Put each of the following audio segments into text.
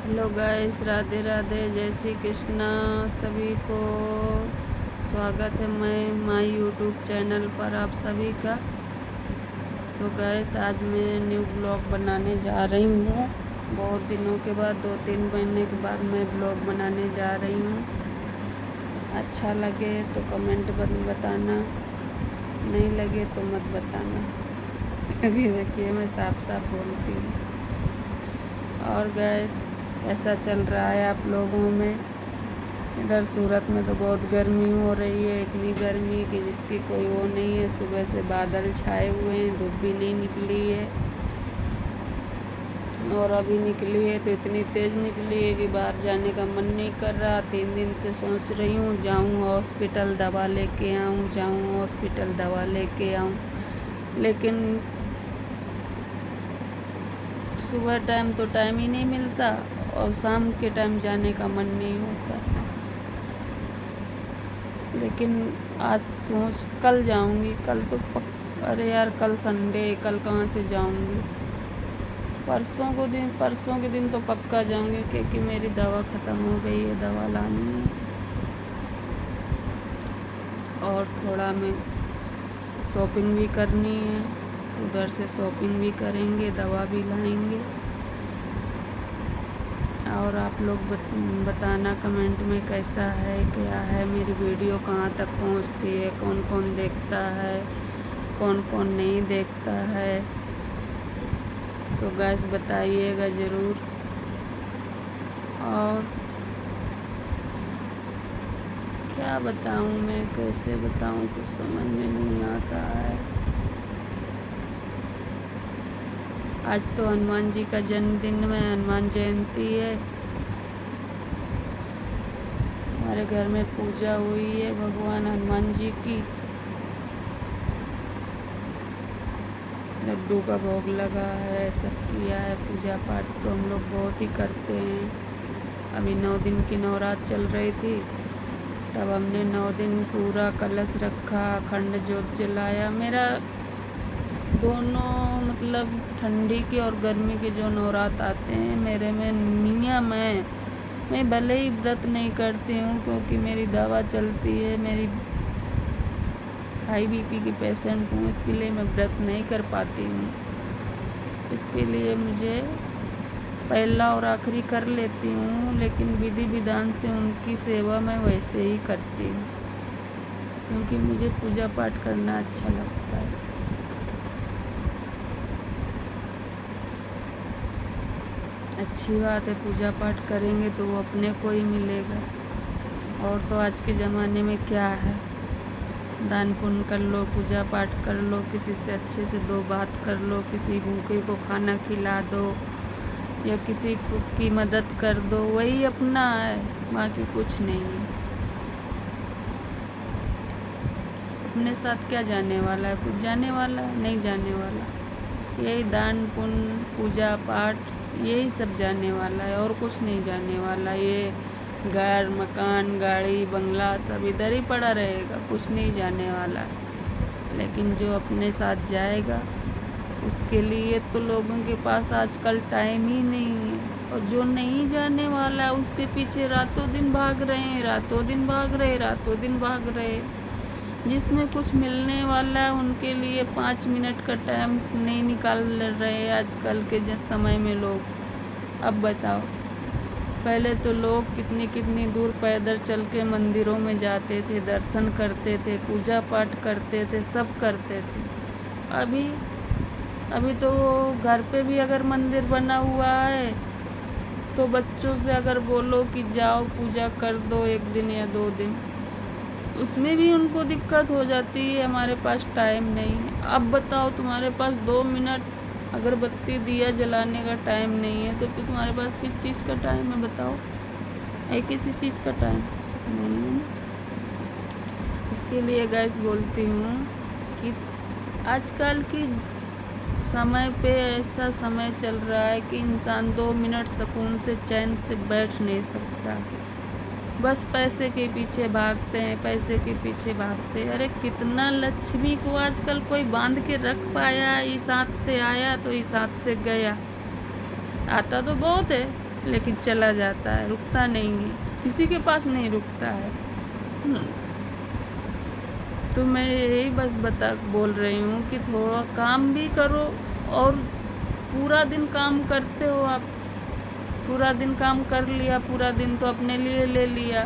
Hello guys, Radhe Radhe, जय श्री कृष्णा। सभी को स्वागत है मैं माय यूट्यूब चैनल पर आप सभी का। सो गाइस, आज मैं न्यू ब्लॉग बनाने जा रही हूँ। बहुत दिनों के बाद, 2-3 महीने के बाद मैं ब्लॉग बनाने जा रही हूँ। अच्छा लगे तो कमेंट बताना, नहीं लगे तो मत बताना। अभी देखिए मैं साफ साफ बोलती हूँ। और गैस, कैसा चल रहा है आप लोगों में? इधर सूरत में तो बहुत गर्मी हो रही है, इतनी गर्मी कि जिसकी कोई वो नहीं है। सुबह से बादल छाए हुए हैं, धूप भी नहीं निकली है, और अभी निकली है तो इतनी तेज़ निकली है कि बाहर जाने का मन नहीं कर रहा। 3 दिन से सोच रही हूँ जाऊँ हॉस्पिटल दवा लेके आऊँ, जाऊँ हॉस्पिटल दवा लेके आऊँ, लेकिन सुबह टाइम तो टाइम ही नहीं मिलता और शाम के टाइम जाने का मन नहीं होता। लेकिन आज सोच कल जाऊंगी। कल तो अरे यार, कल संडे, कल कहाँ से जाऊंगी? परसों के दिन तो पक्का जाऊंगी, क्योंकि मेरी दवा ख़त्म हो गई है, दवा लानी है। और थोड़ा मैं शॉपिंग भी करनी है, उधर से शॉपिंग भी करेंगे, दवा भी लाएंगे। और आप लोग बताना कमेंट में कैसा है, क्या है, मेरी वीडियो कहाँ तक पहुँचती है, कौन कौन देखता है, कौन कौन नहीं देखता है। सो गाइस, बताइएगा ज़रूर। और क्या बताऊँ मैं, कैसे बताऊँ, कुछ समझ में नहीं आता है। आज तो हनुमान जी का जन्मदिन में हनुमान जयंती है। हमारे घर में पूजा हुई है भगवान हनुमान जी की। लड्डू का भोग लगा है, सब किया है। पूजा पाठ तो हम लोग बहुत ही करते हैं। अभी 9 दिन की नवरात्र चल रही थी, तब हमने 9 दिन पूरा कलश रखा, अखंड ज्योत जलाया। मेरा दोनों मतलब ठंडी के और गर्मी के जो नवरात्र आते हैं, मेरे में नियम है। मैं भले ही व्रत नहीं करती हूँ, क्योंकि मेरी दवा चलती है, मेरी हाई बीपी की पेशेंट हूँ, इसके लिए मैं व्रत नहीं कर पाती हूँ। इसके लिए मुझे पहला और आखिरी कर लेती हूँ, लेकिन विधि विधान से उनकी सेवा मैं वैसे ही करती हूँ, क्योंकि मुझे पूजा पाठ करना अच्छा लगता है। अच्छी बात है, पूजा पाठ करेंगे तो वो अपने को ही मिलेगा। और तो आज के ज़माने में क्या है, दान पुण्य कर लो, पूजा पाठ कर लो, किसी से अच्छे से 2 बात कर लो, किसी भूखे को खाना खिला दो, या किसी को की मदद कर दो, वही अपना है, बाकी कुछ नहीं है। अपने साथ क्या जाने वाला है? कुछ जाने वाला है? नहीं जाने वाला। यही दान पुण्य, पूजा पाठ, यही सब जाने वाला है, और कुछ नहीं जाने वाला। ये घर, मकान, गाड़ी, बंगला सब इधर ही पड़ा रहेगा, कुछ नहीं जाने वाला। लेकिन जो अपने साथ जाएगा, उसके लिए तो लोगों के पास आजकल टाइम ही नहीं है। और जो नहीं जाने वाला है, उसके पीछे रातों दिन भाग रहे हैं, रातों दिन भाग रहे, रातों दिन भाग रहे। जिसमें कुछ मिलने वाला है, उनके लिए 5 मिनट का टाइम नहीं निकाल रहे आजकल के समय में लोग। अब बताओ, पहले तो लोग कितनी कितनी दूर पैदल चल के मंदिरों में जाते थे, दर्शन करते थे, पूजा पाठ करते थे, सब करते थे। अभी तो घर पे भी अगर मंदिर बना हुआ है, तो बच्चों से अगर बोलो कि जाओ पूजा कर दो 1 दिन या 2 दिन, उसमें भी उनको दिक्कत हो जाती है, हमारे पास टाइम नहीं है। अब बताओ, तुम्हारे पास 2 मिनट अगरबत्ती दिया जलाने का टाइम नहीं है, तो फिर तुम्हारे पास किस चीज़ का टाइम है? बताओ, है किसी चीज़ का टाइम नहीं है ना। इसके लिए गैस बोलती हूँ कि आजकल की समय पे ऐसा समय चल रहा है कि इंसान 2 मिनट सुकून से चैन से बैठ नहीं सकता। बस पैसे के पीछे भागते हैं, पैसे के पीछे भागते हैं। अरे कितना लक्ष्मी को आजकल कोई बांध के रख पाया? इस हाथ से आया तो इस हाथ से गया। आता तो बहुत है, लेकिन चला जाता है, रुकता नहीं है, किसी के पास नहीं रुकता है। तो मैं यही बस बोल रही हूँ कि थोड़ा काम भी करो। और पूरा दिन काम करते हो आप, पूरा दिन काम कर लिया, पूरा दिन तो अपने लिए ले लिया,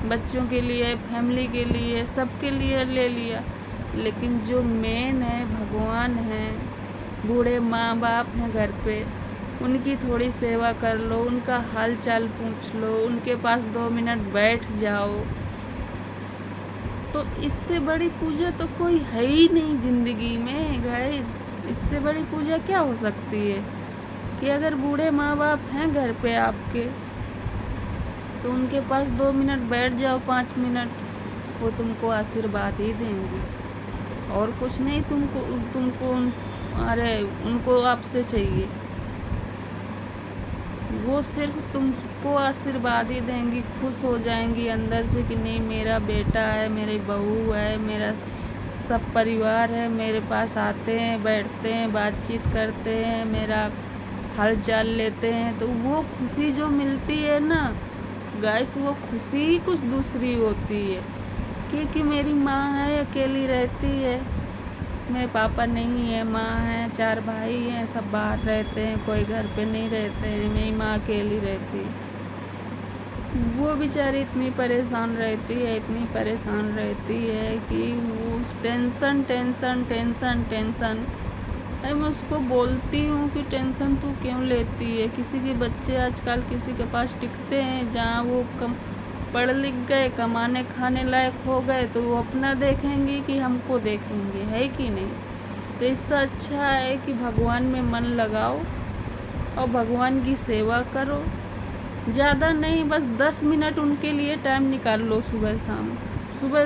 बच्चों के लिए, फैमिली के लिए, सबके लिए ले लिया, लेकिन जो मेन है भगवान है, बूढ़े माँ बाप हैं घर पे, उनकी थोड़ी सेवा कर लो, उनका हाल चाल पूछ लो, उनके पास 2 मिनट बैठ जाओ। तो इससे बड़ी पूजा तो कोई है ही नहीं ज़िंदगी में गाइस। इससे बड़ी पूजा क्या हो सकती है कि अगर बूढ़े माँ बाप हैं घर पे आपके, तो उनके पास 2 मिनट बैठ जाओ, 5 मिनट, वो तुमको आशीर्वाद ही देंगे और कुछ नहीं। तुमको अरे उनको आपसे चाहिए, वो सिर्फ तुमको आशीर्वाद ही देंगी, खुश हो जाएंगी अंदर से कि नहीं मेरा बेटा है, मेरी बहू है, मेरा सब परिवार है, मेरे पास आते हैं, बैठते हैं, बातचीत करते हैं, मेरा हाल चाल लेते हैं। तो वो खुशी जो मिलती है ना गाइस, वो खुशी ही कुछ दूसरी होती है। क्योंकि मेरी माँ है, अकेली रहती है, मेरे पापा नहीं है, माँ है, 4 भाई हैं, सब बाहर रहते हैं, कोई घर पे नहीं रहते हैं, मेरी माँ अकेली रहती है। वो बेचारी इतनी परेशान रहती है, इतनी परेशान रहती है कि वो टेंशन टेंशन टेंशन टेंशन। अरे मैं उसको बोलती हूँ कि टेंशन तू क्यों लेती है, किसी के बच्चे आजकल किसी के पास टिकते हैं, जहाँ वो पढ़ लिख गए, कमाने खाने लायक हो गए, तो वो अपना देखेंगे कि हमको देखेंगे, है कि नहीं। तो इससे अच्छा है कि भगवान में मन लगाओ और भगवान की सेवा करो। ज़्यादा नहीं, बस 10 मिनट उनके लिए टाइम निकाल लो, सुबह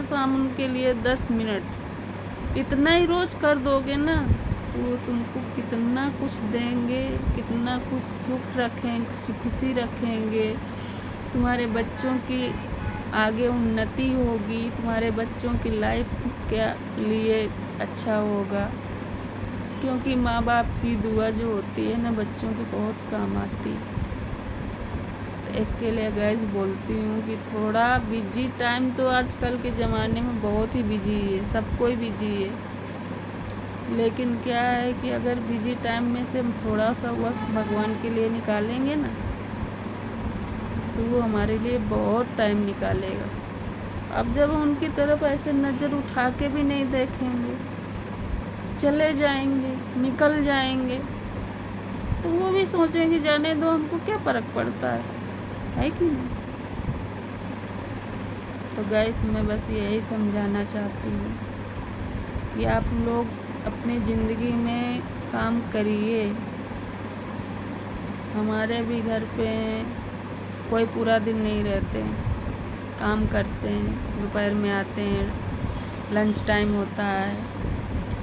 शाम उनके लिए 10 मिनट, इतना ही रोज़ कर दोगे ना, तो वो तुमको कितना कुछ देंगे, कितना कुछ सुख रखेंगे, खुशी रखेंगे। तुम्हारे बच्चों की आगे उन्नति होगी, तुम्हारे बच्चों की लाइफ के लिए अच्छा होगा, क्योंकि माँ बाप की दुआ जो होती है ना बच्चों की बहुत काम आती है। तो इसके लिए गाइस बोलती हूँ कि थोड़ा बिजी टाइम तो आजकल के ज़माने में बहुत ही बिजी है, सब कोई बिजी है, लेकिन क्या है कि अगर बिजी टाइम में से हम थोड़ा सा वक्त भगवान के लिए निकालेंगे ना, तो वो हमारे लिए बहुत टाइम निकालेगा। अब जब हम उनकी तरफ ऐसे नज़र उठा के भी नहीं देखेंगे, चले जाएंगे, निकल जाएंगे, तो वो भी सोचेंगे जाने दो, हमको क्या फ़र्क पड़ता है कि नहीं। तो गाइस मैं बस यही समझाना चाहती हूँ कि आप लोग अपनी ज़िंदगी में काम करिए। हमारे भी घर पे कोई पूरा दिन नहीं रहते हैं, काम करते हैं, दोपहर में आते हैं, लंच टाइम होता है,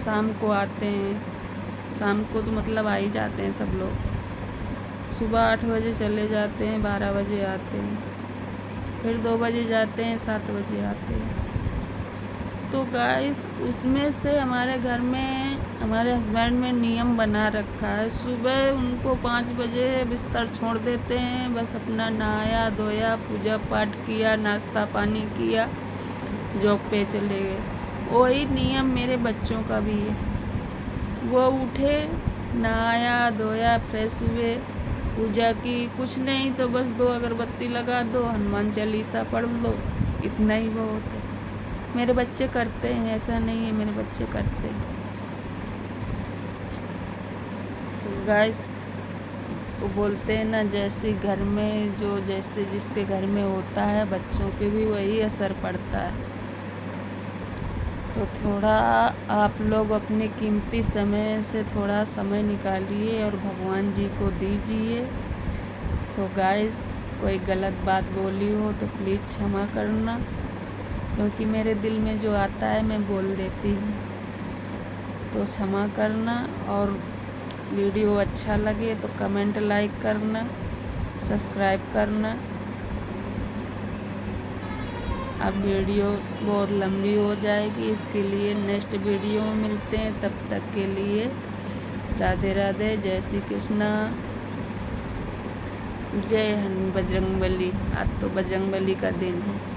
शाम को आते हैं, शाम को तो मतलब आ ही जाते हैं सब लोग, सुबह 8 बजे चले जाते हैं, 12 बजे आते हैं, फिर 2 बजे जाते हैं, 7 बजे आते हैं। तो गाइस उसमें से हमारे घर में हमारे हस्बैंड में नियम बना रखा है, सुबह उनको 5 बजे बिस्तर छोड़ देते हैं, बस अपना नहाया धोया, पूजा पाठ किया, नाश्ता पानी किया, जॉब पे चले गए। वही नियम मेरे बच्चों का भी है, वो उठे, नहाया धोया, फ्रेश हुए, पूजा की, कुछ नहीं तो बस 2 अगरबत्ती लगा दो, हनुमान चालीसा पढ़ लो, इतना ही बहुत है। मेरे बच्चे करते हैं, ऐसा नहीं है, मेरे बच्चे करते हैं। तो गाइस वो बोलते हैं ना, जैसे घर में जो जैसे जिसके घर में होता है, बच्चों पे भी वही असर पड़ता है। तो थोड़ा आप लोग अपने कीमती समय से थोड़ा समय निकालिए और भगवान जी को दीजिए। सो गाइस कोई गलत बात बोली हो तो प्लीज़ क्षमा करना, क्योंकि मेरे दिल में जो आता है मैं बोल देती हूँ, तो क्षमा करना। और वीडियो अच्छा लगे तो कमेंट लाइक करना, सब्सक्राइब करना। अब वीडियो बहुत लंबी हो जाएगी, इसके लिए नेक्स्ट वीडियो में मिलते हैं, तब तक के लिए राधे राधे, जय श्री कृष्णा। जय हनुमान बजरंगबली। आज तो बजरंगबली का दिन है।